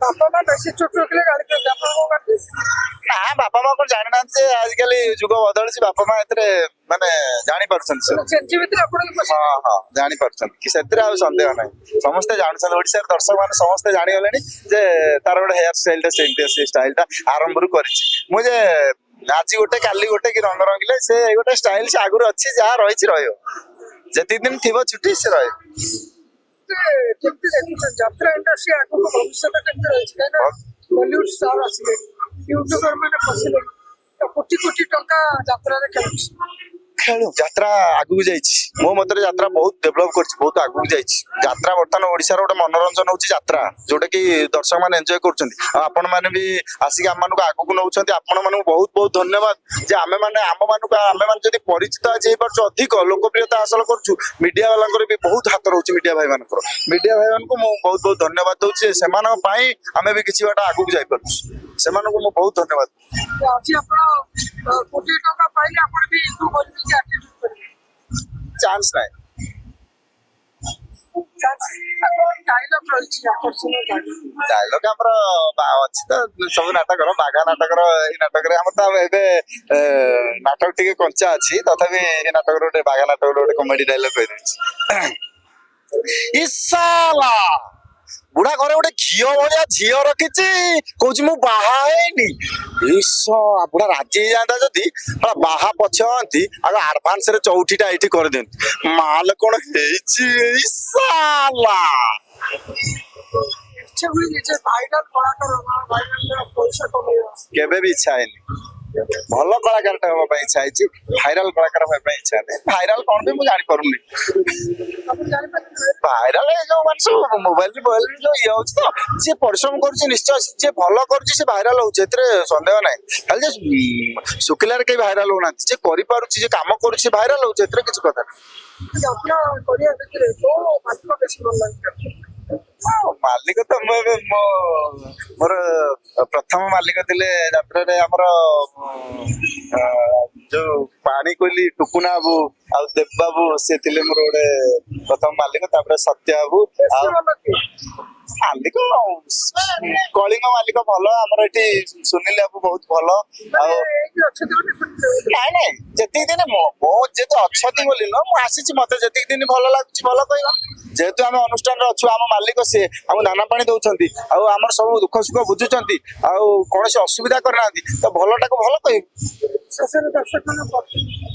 ବାପା ମା ବେଶୀ ଛୋଟ ରଖିଲେ ଗାଳି କରନ୍ତି ଆପଣ କଣ କରନ୍ତି? ନା ବାପା ମା କଣ ଜାଣିନାହାନ୍ତି ଯେ ଆଜିକାଲି ଯୁଗ ବଦଳିଛି ବାପା ମା ଏଥିରେ ମାନେ ଜାଣିପାରୁଛନ୍ତି ସବୁ। ଚେଞ୍ଜି ଭିତରେ ଆପଣଙ୍କୁ ପସନ୍ଦ? ହଁ ହଁ ଜାଣିପାରୁଛନ୍ତି କି ସେଥିରେ ଆଉ ସନ୍ଦେହ ନାହିଁ। ସମସ୍ତେ ଜାଣୁଛନ୍ତି ଓଡିଶାର ଦର୍ଶକ ମାନେ ସମସ୍ତେ ଜାଣିଗଲେଣି ଯେ ତାର ଗୋଟେ ହେୟାର ଷ୍ଟାଇଲ ଟା ସେମିତି ସେ ଷ୍ଟାଇଲ ଟା ଆରମ୍ଭରୁ କରିଛି। ମୁଁ ଯେ ଆଜି ଗୋଟେ କାଲି ଗୋଟେ କି ରଙ୍ଗ ରଙ୍ଗିଲେ ସେ ଗୋଟେ ଷ୍ଟାଇଲ ସେ ଆଗରୁ ଅଛି ଯାହା ରହିଛି ରହିବ। ଯେତିକି ଦିନ ଥିବ ଛୁଟି ସେ ରହିବ। କେମିତି ଦେଖୁଛନ୍ତି ଯାତ୍ରା ଇଣ୍ଡଷ୍ଟ୍ରି ଆଗକୁ ଭବିଷ୍ୟତ କେମିତି ରହିଛି? କାହିଁକିନା ବଲିଉଡ ଷ୍ଟାର ଆସିଲେ, ୟୁଟ୍ୟୁବର ମାନେ ପଶିଲେ, ତ କୋଟି କୋଟି ଟଙ୍କା ଯାତ୍ରାରେ ଖେଳୁଛି। ଖେଳୁ ଯାତ୍ରା ଆଗକୁ ଯାଇଛି। ମୋ ମତରେ ଯାତ୍ରା ବହୁତ ଡେଭଲପ କରିଛି, ବହୁତ ଆଗକୁ ଯାଇଛି। ଯାତ୍ରା ବର୍ତ୍ତମାନ ଓଡିଶାର ଗୋଟେ ମନୋରଞ୍ଜନ ହଉଛି ଯାତ୍ରା, ଯୋଉଟା କି ଦର୍ଶକ ମାନେ ଏନ୍ଜୟ କରୁଛନ୍ତି। ଆଉ ଆପଣ ମାନେ ବି ଆସିକି ଆମ ମାନଙ୍କୁ ଆଗକୁ ନଉଛନ୍ତି। ଆପଣ ମାନଙ୍କୁ ବହୁତ ବହୁତ ଧନ୍ୟବାଦ ଯେ ଆମେ ମାନେ ଯଦି ପରିଚିତ ଆଜି ହେଇପାରୁଛୁ, ଅଧିକ ଲୋକପ୍ରିୟତା ହାସଲ କରୁଛୁ। ମିଡିଆ ବାଲାଙ୍କର ବି ବହୁତ ହାତ ରହୁଛି। ମିଡିଆ ଭାଇ ମାନଙ୍କର, ମିଡିଆ ଭାଇ ମାନଙ୍କୁ ମୁଁ ବହୁତ ବହୁତ ଧନ୍ୟବାଦ ଦଉଛି। ସେମାନଙ୍କ ପାଇଁ ଆମେ ବି କିଛି ବାଟ ଆଗକୁ ଯାଇପାରୁଛୁ। ସେମାନଙ୍କୁ ମୁଁ ବହୁତ ଧନ୍ୟବାଦ। ଆଜି ଆପଣ କୋଟି ଟଙ୍କା ପାଇଲେ ଆପଣ ବି କରିବେ କି ଆଟିଟ୍ୟୁଡ କରିବେ? ଚାନ୍ସ ନାହିଁ। ଡାଇଲଗ ରହିଛି ଆକର୍ଷଣୀୟ ଡାଇଲଗ ଆମର ଅଛି ତ ସବୁ ନାଟକର, ବାଘା ନାଟକର ଏଇ ନାଟକରେ ଆମର ତ ଏବେ ନାଟକ ଟିକେ କଞ୍ଚା ଅଛି, ତଥାପି ଏଇ ନାଟକର ଗୋଟେ ବାଘା ନାଟକର ଗୋଟେ କମେଡି ଡାଇଲଗ କହିଦେଇଛି। ଇସାଲା ବୁଢା ଘରେ ଗୋଟେ ଘିଅ ଭଳିଆ ଝିଅ ରଖିଛି, କହୁଛି ମୁଁ ବାହା ହେଇନି। ବୁଢା ରାଜି ହେଇଯାନ୍ତା ଯଦି ବାହା ପଛନ୍ତି ଆଉ ଆଡଭାନ୍ସ ରେ ଚଉଠିଟା ଏଇଠି କରିଦିଅନ୍ତି। ମାଲ କଣ ହେଇଛି ଇସାଲା। ଇଚ୍ଛା ହୁଏ ନିଜେ ଭାଇରାଲ କଳାକାର ଭାଇରାଲ ପଇସା କମେଇବା? କେବେ ବି ଇଚ୍ଛା ହେଇନି। ଭଲ କଳାକାରଟା ହବା ପାଇଁ ଇଚ୍ଛା ହେଇଛି, ଭାଇରାଲ କଳାକାର ହବା ପାଇଁ ଇଚ୍ଛା ନାହିଁ। ଭାଇରାଲ କଣ ବି ମୁଁ ଜାଣିପାରୁନି। ଆପଣ ଜାଣିପାରିବେ ଭାଇରାଲ ଏ ଯୋଉ ମାନେ ସବୁ ମୋବାଇଲ ଯୋଉ ଇଏ ହଉଛି ତ, ଯିଏ ପରିଶ୍ରମ କରୁଛି ନିଶ୍ଚୟ ଯିଏ ଭଲ କରୁଛି ସେ ଭାଇରାଲ ହଉଛି, ଏଥିରେ ସନ୍ଦେହ ନାହିଁ। ଖାଲି ଯେ ଶୁଖିଲାରେ କେହି ଭାଇରାଲ ହଉନାହାନ୍ତି, ଯିଏ କରିପାରୁଛି ଯିଏ କାମ କରୁଛି ସେ ଭାଇରାଲ ହଉଛି, ଏଥିରେ କିଛି କଥା ନାହିଁ। ଯାତ୍ରା କରିବା ଭିତରେ କୋଉ ମାଲିକ ବେଶୀ ଭଲ ଲାଗେ? ମାଲିକ ତ ମୁଁ ଏବେ ମୋର ପ୍ରଥମ ମାଲିକ ଥିଲେ ଯାତ୍ରାରେ ଆମର ଯୋଉ ପାଣି କୋଇଲି ଟୁକୁନା ବାବୁ ଆଉ ଦେବ ବାବୁ, ସେ ଥିଲେ ମୋର ଗୋଟେ ପ୍ରଥମ ମାଲିକ। ତାପରେ ସତ୍ୟ ବାବୁ ଆଉ ମାଲିକ କଳିଙ୍ଗ ମାଲିକ ଭଲ। ଆମର ଏଠି ସୁନିଲ ବାବୁ ବହୁତ ଭଲ। ଆଉ ନାଇଁ ନାଇଁ ଯେତିକି ଦିନ ମୋ ଯେହେତୁ ଅଛନ୍ତି ବୋଲି ନୁହଁ, ମୁଁ ଆସିଛି, ମତେ ଯେତିକି ଦିନ ଭଲ ଲାଗୁଛି ଭଲ କହିବା। ଯେହେତୁ ଆମେ ଅନୁଷ୍ଠାନରେ ଅଛୁ, ଆମ ମାଲିକ ସିଏ ଆମକୁ ଦାନା ପାଣି ଦଉଛନ୍ତି, ଆଉ ଆମର ସବୁ ଦୁଃଖ ସୁଖ ବୁଝୁଛନ୍ତି, ଆଉ କୌଣସି ଅସୁବିଧା କରିନାହାନ୍ତି, ତ ଭଲଟାକୁ ଭଲ କହିବୁ।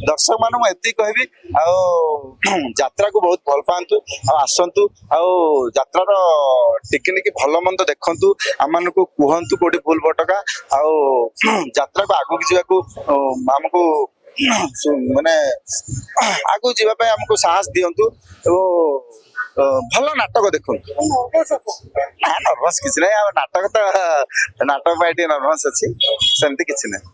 ଦର୍ଶକ ମାନଙ୍କୁ ଏତିକି କହିବି, ଆଉ ଯାତ୍ରାକୁ ବହୁତ ଭଲ ପାଆନ୍ତୁ, ଆଉ ଆସନ୍ତୁ, ଆଉ ଯାତ୍ରାର ଟିକିନିକି ଭଲ ମନ୍ଦ ଦେଖନ୍ତୁ, ଆମମାନଙ୍କୁ କୁହନ୍ତୁ କୋଉଠି ଭୁଲ ଭଟକା, ଆଉ ଯାତ୍ରାକୁ ଆଗକୁ ଯିବାକୁ ଆମକୁ ମାନେ ଆଗକୁ ଯିବା ପାଇଁ ଆମକୁ ସାହସ ଦିଅନ୍ତୁ, ଏବଂ ଭଲ ନାଟକ ଦେଖନ୍ତୁ। ନା ନର୍ଭସ କିଛି ନାହିଁ, ଆଉ ନାଟକ ପାଇଁ ଟିକେ ନର୍ଭସ ଅଛି, ସେମିତି କିଛି ନାହିଁ।